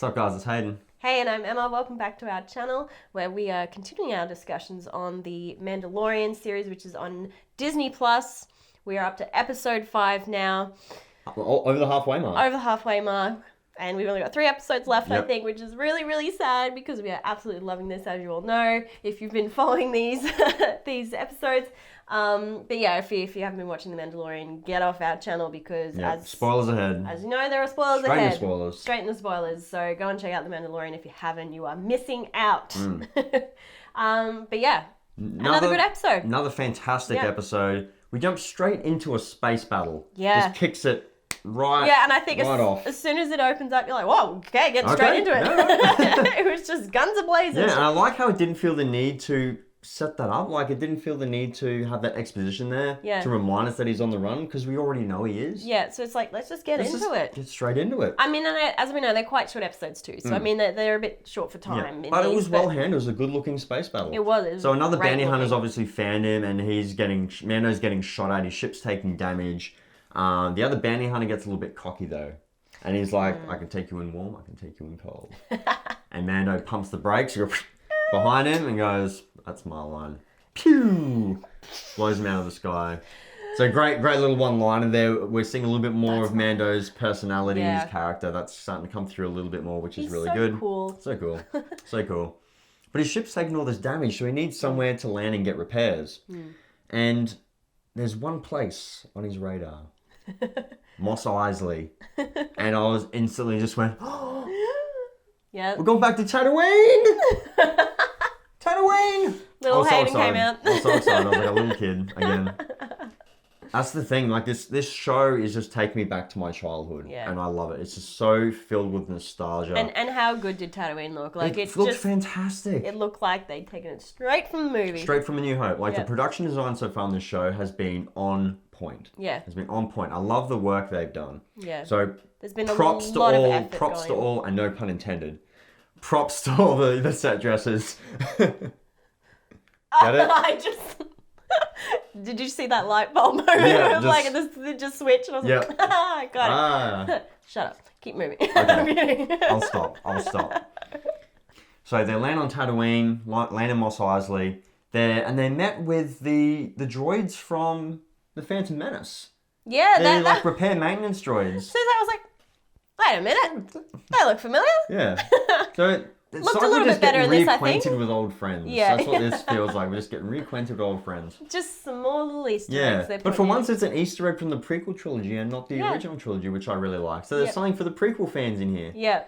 What's up, guys? It's Hayden. Hey, and I'm Emma. Welcome back to our channel where we are continuing our discussions on the Mandalorian series, which is on Disney Plus. We are up to episode 5 now. Over the halfway mark. Over the halfway mark. And we've only got 3 episodes left, I Yep. think, which is really, really sad because we are absolutely loving this, as you all know, if you've been following these these episodes. But yeah, if you haven't been watching The Mandalorian, get off our channel because Spoilers ahead. as you know, there are spoilers Straight ahead. into spoilers. Straight into spoilers. So go and check out The Mandalorian if you haven't. You are missing out. But yeah, another good episode. Another fantastic Yeah. episode. We jump straight into a space battle. Yeah. Just kicks it right, Yeah, and I think right off. as soon as it opens up, you're like, whoa, okay, get Okay, straight into it. yeah. It was just guns a-blazing. Yeah, and I like how it didn't feel the need to set that up. Like, it didn't feel the need to have that exposition there Yeah. to remind us that he's on the run, because we already know he is. Yeah, so it's like, let's just get Let's into just it. Get straight into it. I mean, and as we know, they're quite short episodes too. So, I mean, they're a bit short for time. in But it these, was well handled. It was a good looking space battle. It was. So another great bounty hunter's looking. obviously found him, and Mando's getting shot at. His ship's taking damage. The other bounty hunter gets a little bit cocky though, and he's like, "I can take you in warm. I can take you in cold." And Mando pumps the brakes behind him and goes, "That's my line." Pew! Blows him out of the sky. So great little one-liner there. We're seeing a little bit more of Mando's personality, Yeah. his character. That's starting to come through a little bit more, which is He's really so good. cool. So cool. So cool. But his ship's taking all this damage, so he needs somewhere to land and get repairs. And there's one place on his radar. Mos Eisley. And I was instantly just went, oh, Yeah. we're going back to Tatooine! Tatooine! Little I was so Hayden came excited. out. I was so excited. I was like a little kid again. That's the thing. Like this show is just taking me back to my childhood, Yeah. and I love it. It's just so filled with nostalgia. And how good did Tatooine look? Like, it it's looked just, fantastic. it looked like they'd taken it straight from the movie. Straight from A New Hope. Like Yeah. the production design so far on this show has been on point. Yeah. Has been on point. I love the work they've done. Yeah. So There's been a props to lot of all, effort props to going. all, and no pun intended. Props to all the set dressers. Get it? I just... Did you see that light bulb moment? Yeah, It was like, it just switched, and I was Yep. like, I got it. Ah, Shut up. Keep moving. I'll stop. So they land on Tatooine, land in Mos Eisley. They're met with the droids from the Phantom Menace. Yeah, They're that... like repair maintenance droids. So I was like, wait a minute. They look familiar. Yeah. So it's Looked like a little we're just bit better getting in this, I think. reacquainted with old friends. Yeah. That's what this feels like. We're just getting reacquainted with old friends. Just some more little Easter Yeah. eggs. they're But for putting in. once, it's an Easter egg from the prequel trilogy and not the Yeah. original trilogy, which I really like. So there's Yep. something for the prequel fans in here. Yeah.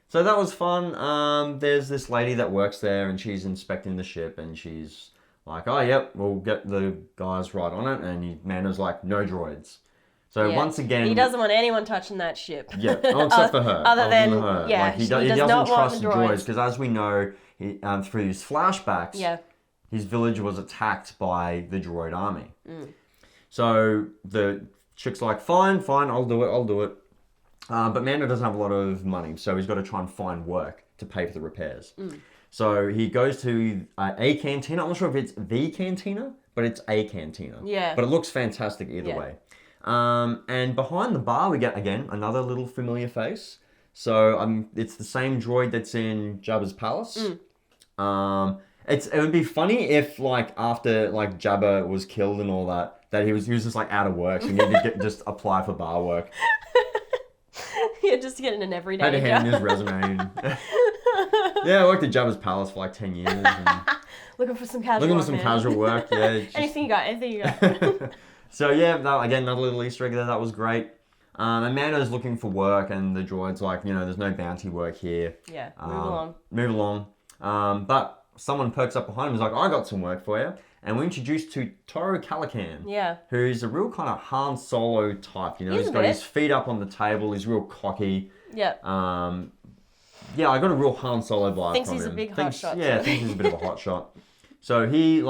So that was fun. There's this lady that works there, and she's inspecting the ship, and she's like, "Oh, yep, we'll get the guys right on it." And Mando's like, "No droids." So Yeah. once again, He doesn't want anyone touching that ship. yeah, oh, except for her. Other than, her. yeah, like, he she doesn't not want trust the droids droids. because, as we know, through his flashbacks, Yeah. his village was attacked by the droid army. So the chick's like, fine, I'll do it. But Mando doesn't have a lot of money, so he's got to try and find work to pay for the repairs. So he goes to a cantina. I'm not sure if it's the cantina, but it's a cantina. Yeah. But it looks fantastic either Yeah. way. And behind the bar, we get, again, another little familiar face. So it's the same droid that's in Jabba's palace. It would be funny if, like, after, like, Jabba was killed and all that, that he was just, like, out of work. So he needed to just apply for bar work. Yeah, just getting an everyday Had to hand in job. his resume. Yeah, I worked at Jabba's palace for, like, 10 years. And Looking for some casual looking work, for some man. casual work, yeah. just- Anything you got. So, yeah, again, another little Easter egg there. That was great. And Mando's looking for work, and the droid's like, there's no bounty work here. Yeah, move Move along. But someone perks up behind him and is like, I got some work for you. And we're introduced to Toro Calican. Yeah. Who's a real kind of Han Solo type, He's He's a got bit. his feet up on the table. He's real cocky. Yeah. Yeah, I got a real Han Solo vibe Thinks from he's a him. big hotshot, Yeah, so. thinks he's a bit of a hotshot. So he,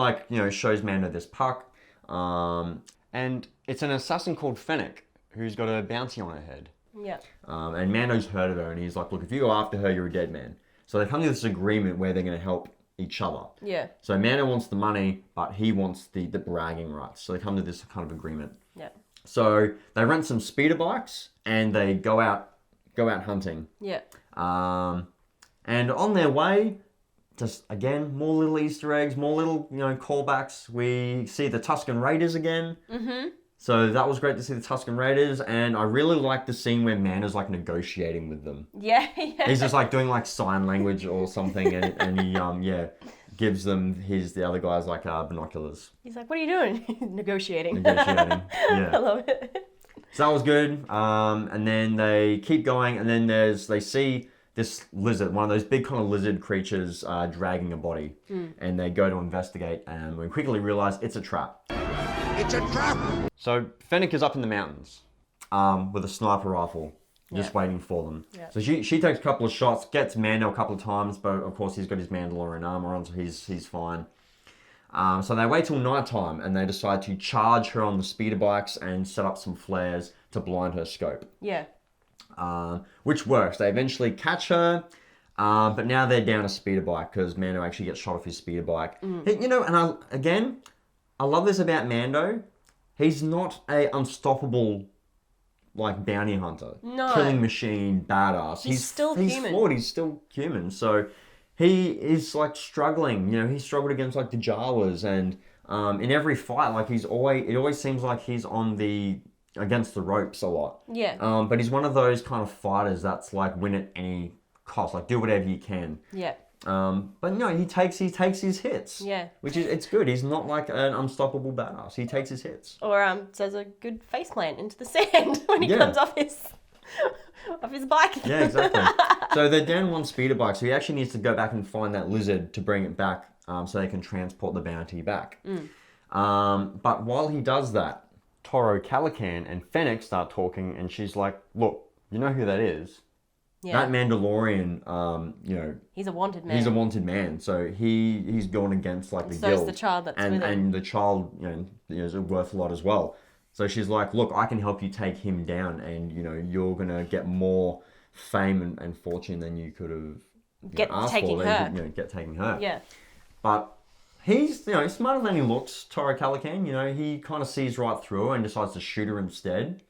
shows Mando this puck. And it's an assassin called Fennec who's got a bounty on her head. Yeah. And Mando's heard of her, and he's like, look, if you go after her, you're a dead man. So they come to this agreement where they're going to help each other. Yeah. So Mando wants the money, but he wants the bragging rights. So they come to this kind of agreement. Yeah. So they rent some speeder bikes, and they go out go out hunting. Yeah. And on their way, just again, more little Easter eggs, more little, callbacks. We see the Tusken Raiders again. Mm-hmm. So that was great to see the Tusken Raiders, and I really liked the scene where Mando's like negotiating with them. Yeah. He's just like doing like sign language or something, and he gives them the other guys like binoculars. He's like, "What are you doing?" Negotiating. Negotiating. Yeah. I love it. So that was good. And then they keep going, and then they see this lizard, one of those big kind of lizard creatures, dragging a body, and they go to investigate, and we quickly realize it's a trap. It's a trap! So Fennec is up in the mountains with a sniper rifle, just waiting for them. Yeah. So she takes a couple of shots, gets Mando a couple of times, but of course he's got his Mandalorian armor on, so he's fine. So they wait till nighttime, and they decide to charge her on the speeder bikes and set up some flares to blind her scope. Yeah. Which works. They eventually catch her, but now they're down a speeder bike because Mando actually gets shot off his speeder bike. And I love this about Mando. He's not a unstoppable like bounty hunter, killing machine, badass. He's still he's human. flawed. He's still human. So he is like struggling. He struggled against like the Jawas, and in every fight, like it always seems like he's against the ropes a lot. Yeah. But he's one of those kind of fighters that's like win at any cost, like do whatever you can. Yeah. But no, he takes his hits. Yeah. It's good. He's not like an unstoppable badass. He takes his hits. Or does a good face plant into the sand when he comes off his bike. Yeah, exactly. So they're down one speeder bike, so he actually needs to go back and find that lizard to bring it back, so they can transport the bounty back. But while he does that, Toro Calican and Fennec start talking, and she's like, "Look, you know who that is? Yeah. That Mandalorian, He's a wanted man. he's a wanted man. So he's gone against like the So guild. is the child that's and, with him. And the child, is worth a lot as well. So she's like, look, I can help you take him down, and you're gonna get more fame and fortune than you could have asked taking for. her. Get taking her. Yeah. But he's smarter than he looks. Toro Calican, he kind of sees right through her and decides to shoot her instead.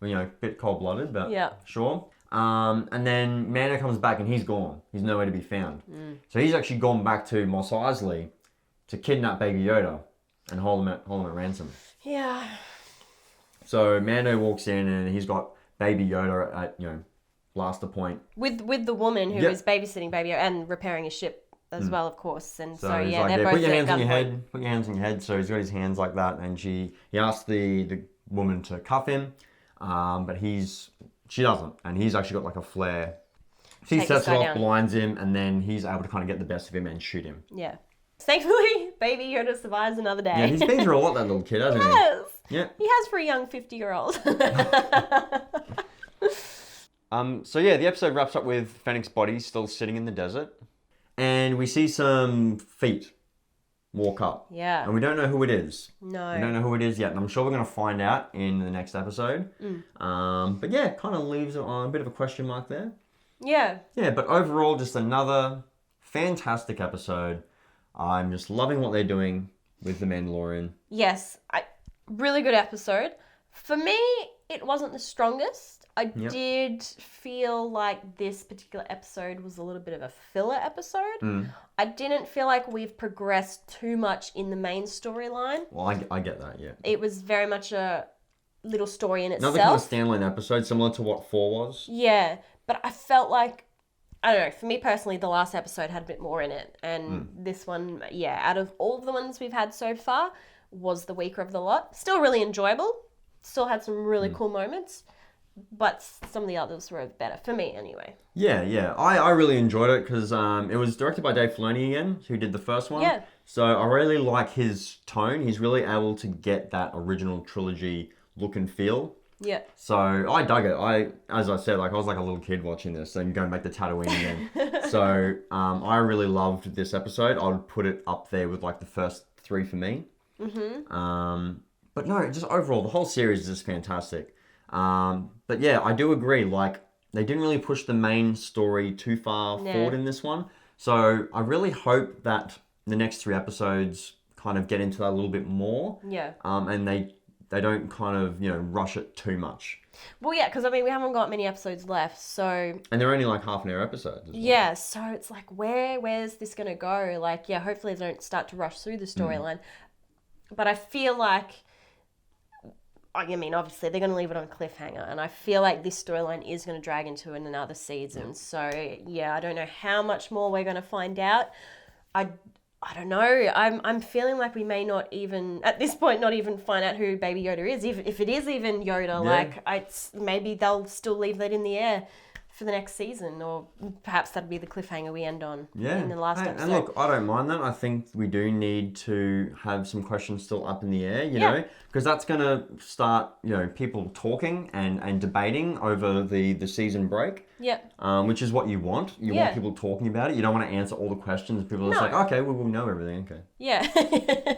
Bit cold blooded, but sure. And then Mando comes back and he's gone. He's nowhere to be found. So he's actually gone back to Mos Eisley to kidnap Baby Yoda and hold him at ransom. Yeah. So Mando walks in and he's got Baby Yoda at blaster point. With the woman who Yep. is babysitting Baby Yoda and repairing his ship as well, of course. And so he's yeah, like, they're both put your at hands on your gunpoint. head. Put your hands on your head. So he's got his hands like that, and he asks the woman to cuff him, but she doesn't, and he's actually got like a flare. She Take sets this it guy off, down. blinds him, and then he's able to kind of get the best of him and shoot him. Yeah. Thankfully, Baby Yoda survives another day. Yeah, he's been through a lot, that little kid, hasn't Yes. he? Yeah. He has for a young 50-year-old. So yeah, the episode wraps up with Fennec's body still sitting in the desert, and we see some feet walk up. Yeah. And we don't know who it is. No. We don't know who it is yet, and I'm sure we're going to find out in the next episode. But yeah, kind of leaves it on a bit of a question mark there. Yeah. Yeah, but overall, just another fantastic episode. I'm just loving what they're doing with The Mandalorian. Yes. Really good episode. For me, it wasn't the strongest. I did feel like this particular episode was a little bit of a filler episode. I didn't feel like we've progressed too much in the main storyline. Well, I get that, yeah. It was very much a little story in itself. Another kind of standalone episode, similar to what 4 was. Yeah, but I felt like, I don't know, for me personally, the last episode had a bit more in it. And this one, yeah, out of all of the ones we've had so far, was the weaker of the lot. Still really enjoyable. Still had some really cool moments. But some of the others were better, for me anyway. Yeah. I really enjoyed it because it was directed by Dave Filoni again, who did the first one. Yeah. So I really like his tone. He's really able to get that original trilogy look and feel. Yeah. So I dug it. As I said, like I was like a little kid watching this and going back to Tatooine again. So I really loved this episode. I would put it up there with like the first 3 for me. But no, just overall, the whole series is just fantastic. But yeah, I do agree. Like they didn't really push the main story too far forward in this one. So I really hope that the next 3 episodes kind of get into that a little bit more. Yeah. And they they don't kind of, you know, rush it too much. Well, yeah, because I mean, we haven't got many episodes left, so And they're only like half an hour episodes as well. yeah, so it's like, where's this gonna go? Like, yeah, hopefully they don't start to rush through the storyline. But I feel like, I mean, obviously they're gonna leave it on a cliffhanger, and I feel like this storyline is gonna drag into another season. So yeah, I don't know how much more we're gonna find out. I don't know. I'm feeling like we may not even at this point not even find out who Baby Yoda is. If it is even Yoda, like maybe they'll still leave that in the air for the next season, or perhaps that'd be the cliffhanger we end on in the last episode. And look, I don't mind that. I think we do need to have some questions still up in the air, you know, because that's going to start, you know, people talking and debating over the season break. Yeah. Which is what you want. You want people talking about it. You don't want to answer all the questions. People are just like, okay, well, we'll know everything. Okay. Yeah.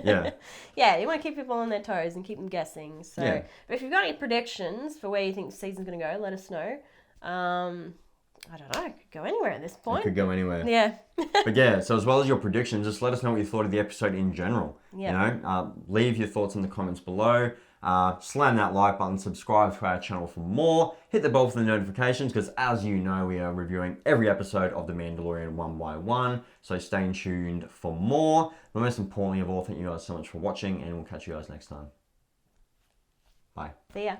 Yeah. Yeah, you want to keep people on their toes and keep them guessing. So, but if you've got any predictions for where you think the season's going to go, let us know. I don't know. It could go anywhere at this point. It could go anywhere. Yeah. But yeah, so as well as your predictions, just let us know what you thought of the episode in general. Yeah. You know, leave your thoughts in the comments below. Slam that like button, subscribe to our channel for more. Hit the bell for the notifications because, as you know, we are reviewing every episode of The Mandalorian one by one. So stay tuned for more. But most importantly of all, thank you guys so much for watching, and we'll catch you guys next time. Bye. See ya.